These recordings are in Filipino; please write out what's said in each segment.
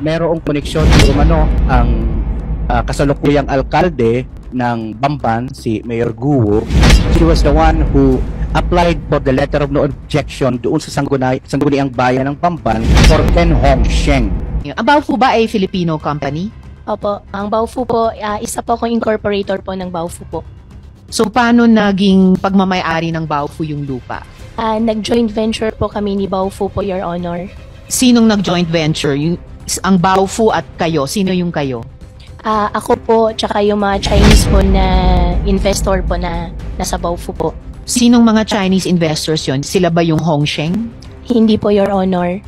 merong koneksyon di umano ang kasalukuyang alkalde ng Bamban, si Mayor Guo. She was the one who applied for the letter of no objection doon sa sangguniang bayan ng Bamban for Ken Hongsheng. Ang Baofu ba ay Filipino company? Opo, ang Baofu po, isa po akong incorporator po ng Baofu po. So paano naging pagmamayari ng Baofu yung lupa? Nag-joint venture po kami ni Baofu po, Your Honor. Sinong nag-joint venture? Ang Baofu at kayo? Sino yung kayo? Ako po, tsaka yung mga Chinese po na investor po na nasa Baofu po. Sinong mga Chinese investors yon? Sila ba yung Hongsheng? Hindi po, Your Honor.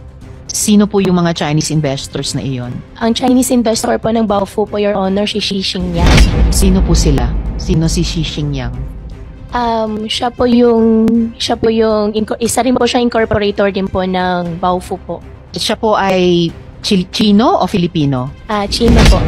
Sino po yung mga Chinese investors na iyon? Ang Chinese investor po ng Baofu po, Your Honor, si Xi Xingyang. Sino po sila? Sino si Xi Xingyang? Siya po yung isa rin po siya incorporator din po ng Baofu po. Siya po ay Chino o Filipino? Chino po.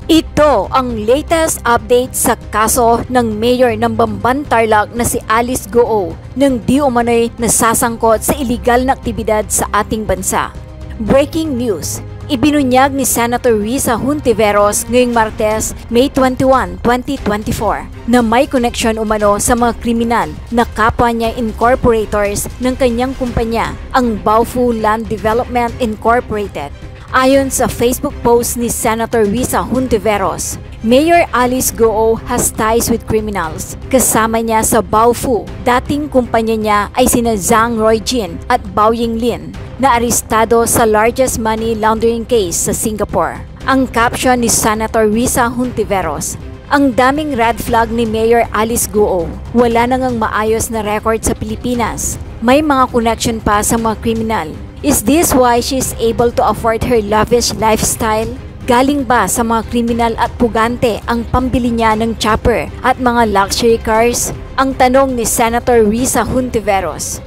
Ito ang latest update sa kaso ng mayor ng Bamban Tarlac na si Alice Goo nang di umano'y nasasangkot sa iligal na aktibidad sa ating bansa. Breaking news! Ibinunyag ni Senator Risa Hontiveros ngayong Martes, May 21, 2024 na may koneksyon umano sa mga kriminal na kapwa niya incorporators ng kanyang kumpanya, ang Baofu Land Development Incorporated. Ayon sa Facebook post ni Senator Risa Hontiveros, Mayor Alice Goo has ties with criminals. Kasama niya sa Baofu, dating kumpanya niya ay sina Zhang Roijin at Bao Yinglin na arestado sa largest money laundering case sa Singapore. Ang caption ni Senator Risa Hontiveros, ang daming red flag ni Mayor Alice Goo. Wala nang maayos na record sa Pilipinas. May mga connection pa sa mga kriminal. Is this why she's able to afford her lavish lifestyle? Galing ba sa mga kriminal at pugante ang pambili niya ng chopper at mga luxury cars? Ang tanong ni Senator Risa Hontiveros.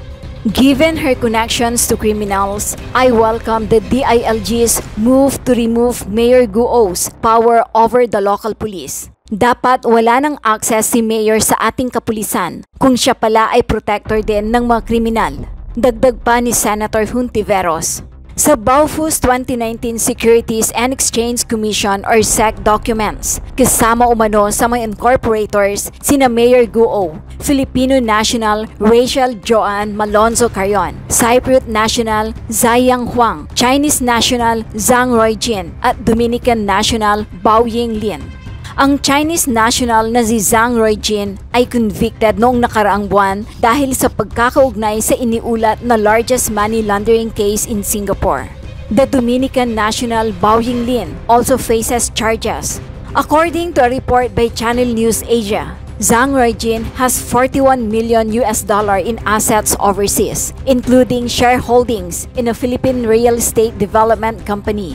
Given her connections to criminals, I welcome the DILG's move to remove Mayor Goo's power over the local police. Dapat wala nang access si Mayor sa ating kapulisan kung siya pala ay protector din ng mga kriminal. Dagdag pa ni Senator Hontiveros. Sa Baofu's 2019 Securities and Exchange Commission or SEC documents, kasama umano sa mga incorporators sina Mayor Goo, Filipino national Rachel Joanne Malonzo Carrion, Cypriot national Zhayang Huang, Chinese national Zhang Roijin at Dominican national Bao Yinglin. Ang Chinese national na si Zhang Roijin ay convicted noong nakaraang buwan dahil sa pagkakaugnay sa iniulat na largest money laundering case in Singapore. The Dominican national Bao Yinglin also faces charges. According to a report by Channel News Asia, Zhang Roijin has $41 million in assets overseas, including shareholdings in a Philippine real estate development company.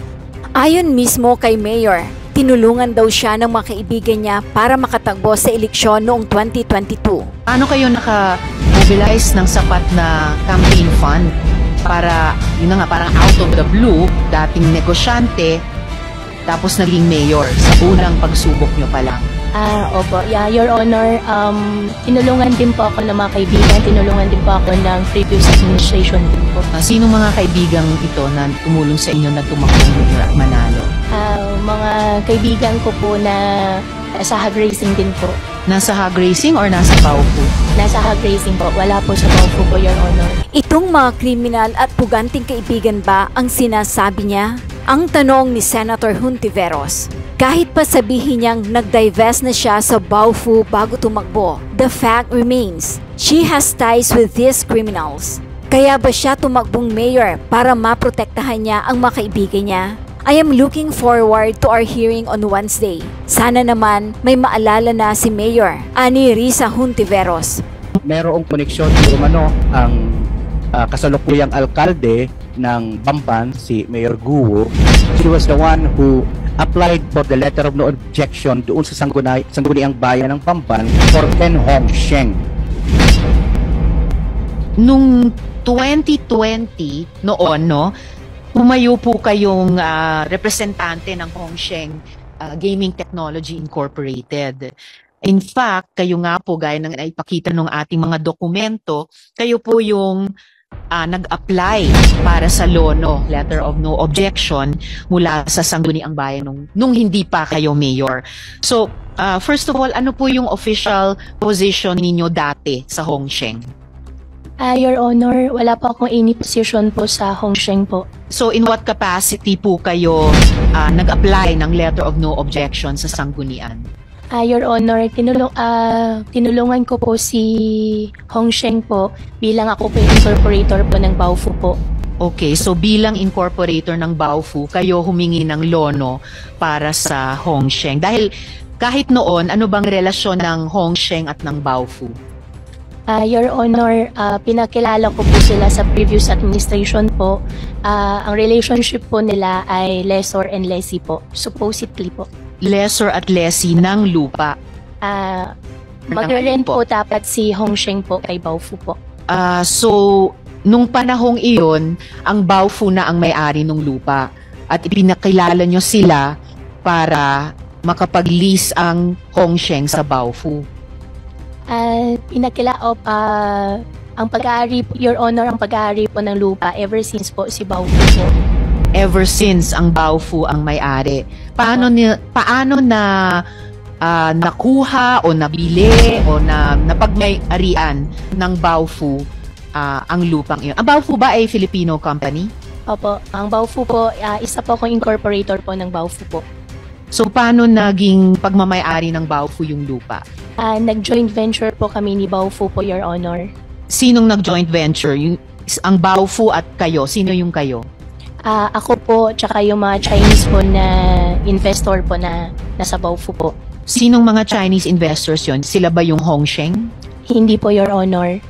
Ayon mismo kay Mayor, tinulungan daw siya ng mga kaibigan niya para makatagbo sa eleksyon noong 2022. Paano kayo naka-mobilize ng sapat na campaign fund para, yun nga, parang out of the blue, dating negosyante, tapos naging mayor sa unang pagsubok nyo pa lang? Opo. Yeah, Your Honor, tinulungan din po ako ng mga kaibigan, tinulungan din po ako ng previous administration din po. Sino mga kaibigang ito na tumulong sa inyo na tumakbong manalo? Mga kaibigan ko po na sa hog racing din po. Nasa hog racing or nasa Baofu? Nasa hog racing po, wala po sa Baofu po, Your Honor. Itong mga kriminal at puganting kaibigan ba ang sinasabi niya? Ang tanong ni Senator Hontiveros. Kahit pa sabihin niyang nag-divest na siya sa Baofu bago tumakbo, the fact remains, she has ties with these criminals. Kaya ba siya tumakbong mayor para maprotektahan niya ang mga kaibigan niya? I am looking forward to our hearing on Wednesday. Sana naman may maalala na si Mayor, ani Risa Hontiveros. Merong koneksyon di umano ang kasalukuyang alkalde ng Bamban, si Mayor Guo. She was the one who applied for the letter of no objection doon sa sangguniang bayan ng Bamban for Ken Hongsheng. Nung 2020 noon, no, pumayo po kayong representante ng Hongsheng Gaming Technology Incorporated. In fact, kayo nga po, gaya ng ipakita ng ating mga dokumento, kayo po yung nag-apply para sa LONO, Letter of No Objection, mula sa Sangguniang Bayan nung hindi pa kayo mayor. So, first of all, ano po yung official position ninyo dati sa Hongsheng? Your Honor, wala po akong any position po sa Hongsheng po. So, in what capacity po kayo nag-apply ng Letter of No Objection sa Sanggunian? Your Honor, tinulungan ko po si Hongsheng po bilang ako po yung incorporator po ng Baofu po. Okay, so bilang incorporator ng Baofu, kayo humingi ng LONO para sa Hongsheng. Dahil kahit noon, ano bang relasyon ng Hongsheng at ng Baofu? Your Honor, pinakilala ko po sila sa previous administration po. Ang relationship po nila ay lessor and lessee po, supposedly po. Lessor at lessee ng lupa. Mag-rent po dapat si Hongsheng po kay Baofu po. So, nung panahong iyon, ang Baofu na ang may-ari ng lupa at ipinakilala nyo sila para makapag-lease ang Hongsheng sa Baofu. Ang pag-aari, Your Honor, ang pag-aari po ng lupa ever since po si Baofu po. Ever since ang Baofu ang may-ari. Paano na nakuha o nabili o napagmay-arian ng Baofu ang lupang iyon? Ang Baofu ba ay Filipino company? Opo, ang Baofu po, isa po akong incorporator po ng Baofu po. So paano naging pagmamay-ari ng Baofu yung lupa? Nag-joint venture po kami ni Baofu po, Your Honor. Sinong nag-joint venture? Ang Baofu at kayo? Sino yung kayo? Ako po, tsaka yung mga Chinese po na investor po na nasa Baofu po. Sinong mga Chinese investors yon? Sila ba yung Hongsheng? Hindi po, Your Honor.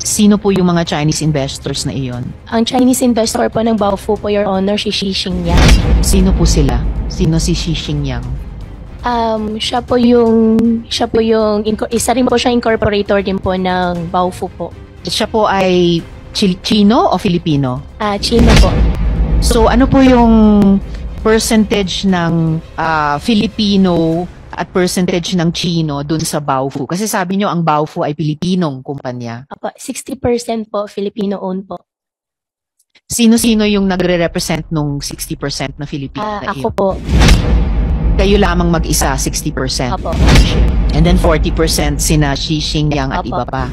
Sino po yung mga Chinese investors na iyon? Ang Chinese investor po ng Baofu po, Your Honor, si Xi Xingyang. Sino po sila? Sino si Xi Xingyang? Siya po yung, isa rin po siya incorporator din po ng Baofu po. Siya po ay Chino o Filipino? Chino po. So ano po yung percentage ng Filipino at percentage ng Chino dun sa Baofu? Kasi sabi nyo ang Baofu ay Pilipinong kumpanya. 60% po Filipino-owned po. Sino-sino yung nagre-represent nung 60% na Filipino na Ako po. Kayo lamang mag-isa, 60%. Apo. And then 40% sina Xi Xingyang at Apo. iba pa.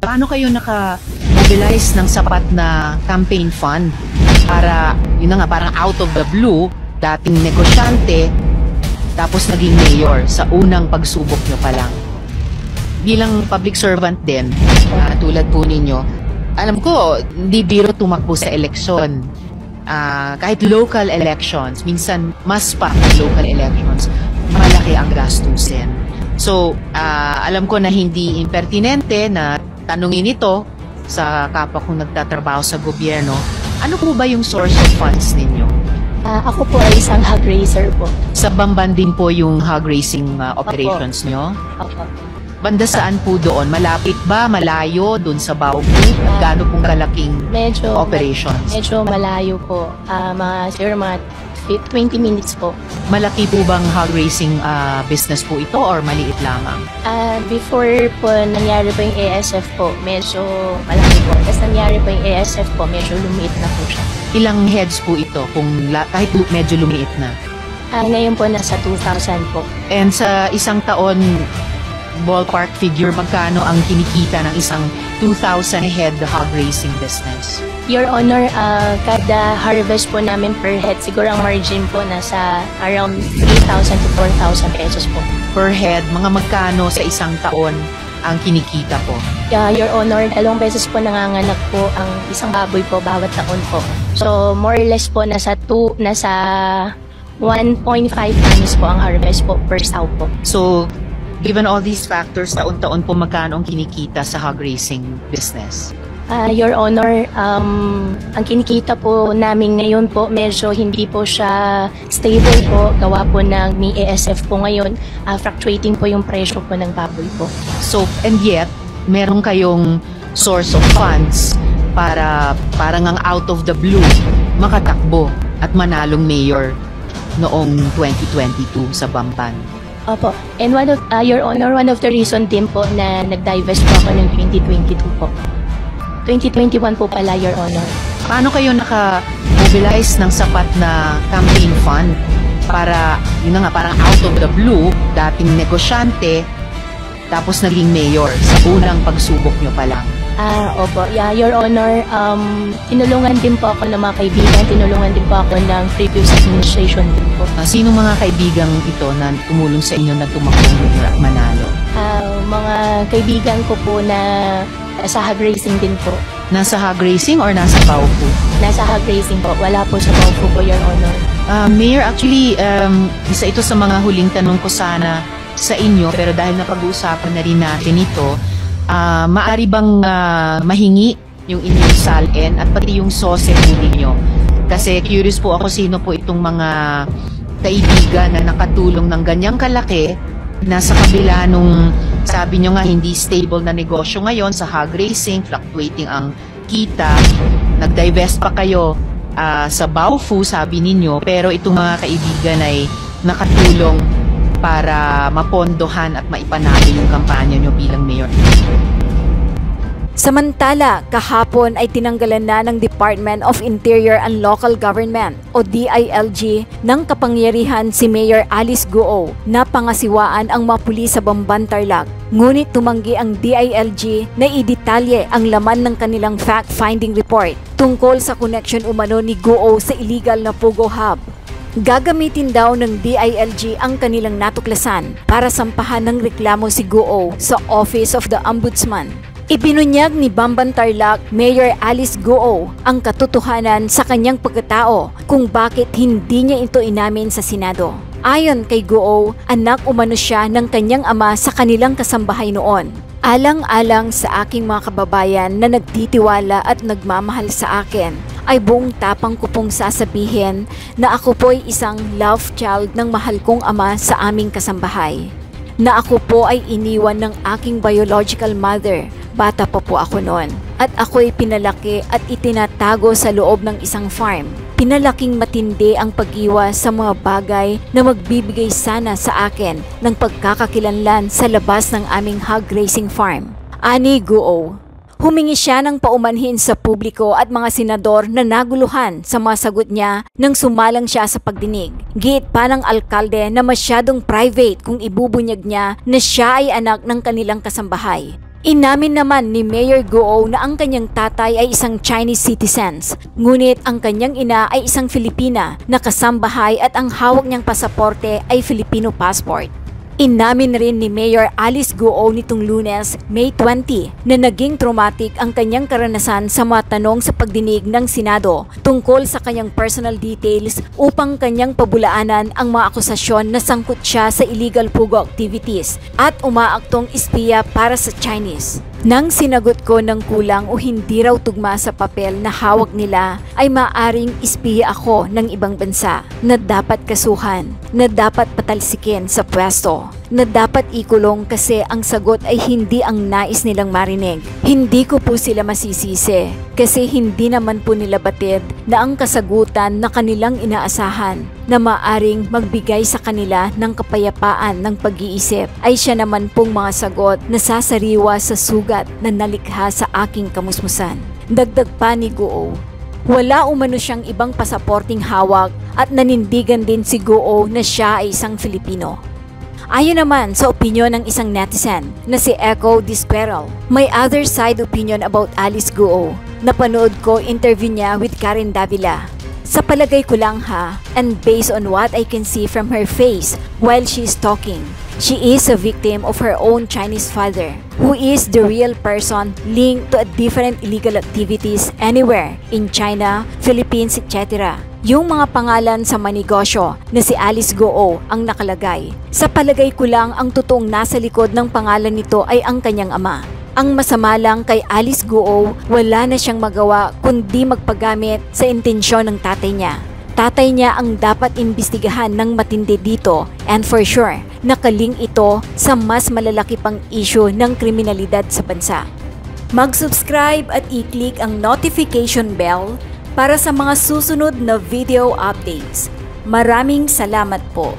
Paano kayo naka-mobilize ng sapat na campaign fund para, yun na nga, parang out of the blue, dating negosyante, tapos naging mayor sa unang pagsubok nyo pa lang? Bilang public servant din, tulad po ninyo, alam ko, hindi biro tumakbo sa eleksyon. Kahit local elections, minsan mas pa local elections, malaki ang gastusin. So, alam ko na hindi impertinente na tanungin ito sa kapwa kong nagtatrabaho sa gobyerno. Ano po ba yung source of funds ninyo? Ako po ay isang hog raiser po. Sa Bamban din po yung hog raising operations nyo? Opo. Banda saan po doon? Malapit ba? Malayo? Doon sa Baofu? Gaano pong kalaking operations? Medyo malayo po. Mga 20 minutes po. Malaki po bang hog racing business po ito or maliit lamang? Before po nangyari po yung ASF po, medyo malaki po. Tapos nangyari po yung ASF po, medyo lumiit na po siya. Ilang heads po ito kahit medyo lumiit na? Ngayon po nasa 2,000 po. And sa isang taon, ballpark figure, magkano ang kinikita ng isang 2,000 head hog racing business? Your Honor, kada harvest po namin per head, siguro ang margin po nasa around 3,000 to 4,000 pesos po. Per head, mga magkano sa isang taon ang kinikita po? Your Honor, 2 beses po nanganganak po ang isang baboy po bawat taon po. So more or less po nasa 1.5 times po ang harvest po per sow po. So, given all these factors, taon-taon po magkano ang kinikita sa hog racing business? Your Honor, ang kinikita po namin ngayon po, medyo hindi po siya stable po. Gawa po ng may ASF po ngayon. Fluctuating po yung presyo po ng baboy po. So, and yet, meron kayong source of funds para parang ang out of the blue makatakbo at manalong mayor noong 2022 sa Bamban. Opo. And Your Honor, one of the reason din po na nag-divest po ako ng 2022 po. 2021 po pala, Your Honor. Paano kayo naka-mobilize ng sapat na campaign fund para, yun na nga, parang out of the blue, dating negosyante, tapos naging mayor sa unang pagsubok nyo pa lang? Opo. Yeah, Your Honor, tinulungan din po ako ng mga kaibigan, tinulungan din po ako ng previous administration din po. Sino mga kaibigang ito na tumulong sa inyo na tumakbong manalo? Mga kaibigan ko po na sa hog racing din po. Nasa hog racing or nasa Baofu? Nasa hog racing po, wala po sa Baofu po, Your Honor. Mayor, actually, isa ito sa mga huling tanong ko sana sa inyo, pero dahil napag-uusapan na rin natin ito, maaari bang mahingi yung inyong SALN at pati yung SOSE po ninyo? Kasi curious po ako sino po itong mga kaibigan na nakatulong ng ganyang kalaki na sa kabila nung sabi nyo nga hindi stable na negosyo ngayon sa hog racing, fluctuating ang kita, nag-divest pa kayo sa Baofu sabi ninyo, pero itong mga kaibigan ay nakatulong para mapondohan at maipanalo yung kampanya nyo bilang mayor. Samantala, kahapon ay tinanggalan na ng Department of Interior and Local Government o DILG ng kapangyarihan si Mayor Alice Guo na pangasiwaan ang mga pulis sa Bamban, Tarlac. Ngunit tumanggi ang DILG na idetalye ang laman ng kanilang fact-finding report tungkol sa connection umano ni Guo sa illegal na Pogo Hub. Gagamitin daw ng DILG ang kanilang natuklasan para sampahan ng reklamo si Guo sa Office of the Ombudsman. Ibinunyag ni Bamban Tarlac Mayor Alice Guo ang katotohanan sa kanyang pagkatao kung bakit hindi niya ito inamin sa Senado. Ayon kay Guo, anak umano siya ng kanyang ama sa kanilang kasambahay noon. Alang-alang sa aking mga kababayan na nagtitiwala at nagmamahal sa akin, ay buong tapang ko pong sasabihin na ako po'y isang love child ng mahal kong ama sa aming kasambahay. Na ako po ay iniwan ng aking biological mother, bata pa po ako noon. At ako'y pinalaki at itinatago sa loob ng isang farm. Pinalaking matindi ang pag-iwas sa mga bagay na magbibigay sana sa akin ng pagkakakilanlan sa labas ng aming hog racing farm. Ani Guo. Humingi siya ng paumanhin sa publiko at mga senador na naguluhan sa mga sagot niya nang sumalang siya sa pagdinig. Giit pa ng alkalde na masyadong private kung ibubunyag niya na siya ay anak ng kanilang kasambahay. Inamin naman ni Mayor Guo na ang kanyang tatay ay isang Chinese citizen, ngunit ang kanyang ina ay isang Filipina na kasambahay at ang hawak niyang pasaporte ay Filipino passport. Inamin rin ni Mayor Alice Guo nitong Lunes, May 20, na naging traumatic ang kanyang karanasan sa mga tanong sa pagdinig ng Senado tungkol sa kanyang personal details upang kanyang pabulaanan ang mga akusasyon na sangkot siya sa illegal pugo activities at umaaktong espiya para sa Chinese. Nang sinagot ko ng kulang o hindi raw tugma sa papel na hawak nila, ay maaring espiya ako ng ibang bansa na dapat kasuhan, na dapat patalsikin sa pwesto, na dapat ikulong kasi ang sagot ay hindi ang nais nilang marinig. Hindi ko po sila masisisi kasi hindi naman po nila batid na ang kasagutan na kanilang inaasahan na maaring magbigay sa kanila ng kapayapaan ng pag-iisip ay siya naman pong mga sagot na sasariwa sa sugat na nalikha sa aking kamusmusan. Dagdag pa ni Guo, wala umano siyang ibang pasaporting hawak at nanindigan din si Guo na siya ay isang Filipino. Ayon naman sa opinyon ng isang netizen na si Echo Disperal, may other side opinion about Alice Guo. Napanood ko interview niya with Karen Davila. Sa palagay ko lang ha, and based on what I can see from her face while she's talking, she is a victim of her own Chinese father, who is the real person linked to different illegal activities anywhere in China, Philippines, etc. Yung mga pangalan sa manegosyo na si Alice Guo ang nakalagay. Sa palagay ko lang ang totoong nasa likod ng pangalan nito ay ang kanyang ama. Ang masama lang kay Alice Guo, wala na siyang magawa kundi magpagamit sa intensyon ng tatay niya. Tatay niya ang dapat imbestigahan ng matindi dito and for sure, nakaling ito sa mas malalaki pang issue ng kriminalidad sa bansa. Mag-subscribe at i-click ang notification bell para sa mga susunod na video updates. Maraming salamat po.